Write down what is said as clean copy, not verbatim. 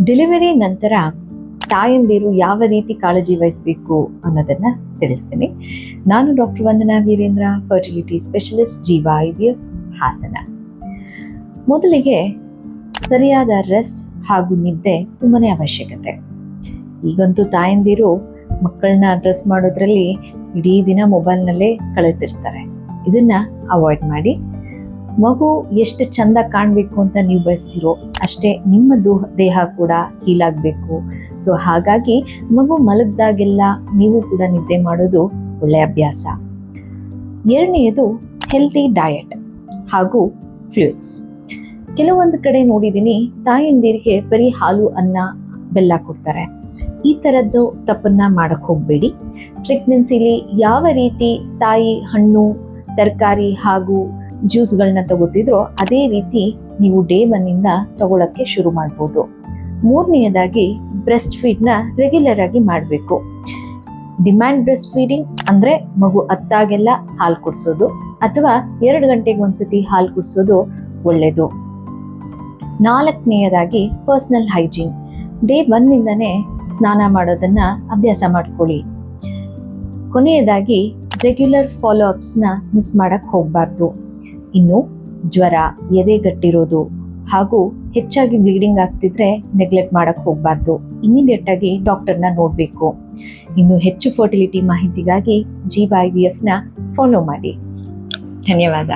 Delivery ನಂತರ ತಾಯಂದಿರು ಯಾವ ರೀತಿ ಕಾಳಜಿ ವಹಿಸಬೇಕು ಅನ್ನೋದನ್ನ ತಿಳಿಸ್ತೀನಿ. ನಾನು ಡಾಕ್ಟರ್ ವಂದನಾ ವೀರೇಂದ್ರ, ಫರ್ಟಿಲಿಟಿ ಸ್ಪೆಷಲಿಸ್ಟ್, ಜೀವ IVF, ಹಾಸನ. ಮೊದಲಿಗೆ ಸರಿಯಾದ ರೆಸ್ಟ್ ಹಾಗೂ ನಿದ್ದೆ ತುಂಬಾನೇ ಅವಶ್ಯಕತೆ. ಈಗಂತೂ ತಾಯಂದಿರು ಮಕ್ಕಳನ್ನ ಡ್ರೆಸ್ ಮಾಡೋದ್ರಲ್ಲಿ ಇಡೀ ದಿನ ಮೊಬೈಲ್ನಲ್ಲೇ ಕಳೆದಿರ್ತಾರೆ. ಇದನ್ನ ಅವಾಯ್ಡ್ ಮಾಡಿ. ಮಗು ಎಷ್ಟು ಚಂದ ಕಾಣಬೇಕು ಅಂತ ನೀವು ಬಯಸ್ತೀರೋ ಅಷ್ಟೇ ನಿಮ್ಮ ದೇಹ ಕೂಡ ಹೀಲಾಗಬೇಕು. ಸೊ ಹಾಗಾಗಿ ಮಗು ಮಲಗಿದಾಗೆಲ್ಲ ನೀವು ಕೂಡ ನಿದ್ದೆ ಮಾಡೋದು ಒಳ್ಳೆಯ ಅಭ್ಯಾಸ. ಎರಡನೆಯದು ಹೆಲ್ತಿ ಡಯಟ್ ಹಾಗೂ ಫ್ಲೂಯಿಡ್ಸ್. ಕೆಲವೊಂದು ಕಡೆ ನೋಡಿದ್ದೀನಿ, ತಾಯಂದಿರಿಗೆ ಬರೀ ಹಾಲು, ಅನ್ನ, ಬೆಲ್ಲ ಕೊಡ್ತಾರೆ. ಈ ಥರದ್ದು ತಪ್ಪನ್ನ ಮಾಡಕ್ಕೆ ಹೋಗಬೇಡಿ. ಪ್ರೆಗ್ನೆನ್ಸಿಲಿ ಯಾವ ರೀತಿ ತಾಯಿ ಹಣ್ಣು, ತರಕಾರಿ ಹಾಗೂ ಜ್ಯೂಸ್ಗಳನ್ನ ತಗೋತಿದ್ರೋ ಅದೇ ರೀತಿ ನೀವು ಡೇ 1 ತಗೊಳಕ್ಕೆ ಶುರು ಮಾಡ್ಬೋದು. ಮೂರನೆಯದಾಗಿ ಬ್ರೆಸ್ಟ್ ಫೀಡ್ನ ರೆಗ್ಯುಲರ್ ಆಗಿ ಮಾಡಬೇಕು. ಡಿಮ್ಯಾಂಡ್ ಬ್ರೆಸ್ಟ್ ಫೀಡಿಂಗ್ ಅಂದರೆ ಮಗು ಅತ್ತಾಗೆಲ್ಲ ಹಾಲು ಕುಡಿಸೋದು ಅಥವಾ 2 ಗಂಟೆಗೆ ಒಂದ್ಸತಿ ಹಾಲು ಕುಡಿಸೋದು ಒಳ್ಳೆಯದು. ನಾಲ್ಕನೆಯದಾಗಿ ಪರ್ಸನಲ್ ಹೈಜೀನ್. ಡೇ 1 ಸ್ನಾನ ಮಾಡೋದನ್ನ ಅಭ್ಯಾಸ ಮಾಡ್ಕೊಳ್ಳಿ. ಕೊನೆಯದಾಗಿ ರೆಗ್ಯುಲರ್ ಫಾಲೋ ಅಪ್ಸ್ನ ಮಿಸ್ ಮಾಡಕ್ಕೆ ಹೋಗಬಾರ್ದು. ಇನ್ನು ಜ್ವರ, ಎದೆಗಟ್ಟಿರೋದು ಹಾಗೂ ಹೆಚ್ಚಾಗಿ ಬ್ಲೀಡಿಂಗ್ ಆಗ್ತಿದ್ರೆ ನೆಗ್ಲೆಕ್ಟ್ ಮಾಡಕ್ಕೆ ಹೋಗಬಾರ್ದು. ಇಮಿಡಿಯೇಟ್ ಆಗಿ ಡಾಕ್ಟರ್ನ ನೋಡಬೇಕು. ಇನ್ನು ಹೆಚ್ಚು ಫರ್ಟಿಲಿಟಿ ಮಾಹಿತಿಗಾಗಿ ಜೀವ IVFನ ಫಾಲೋ ಮಾಡಿ. ಧನ್ಯವಾದ.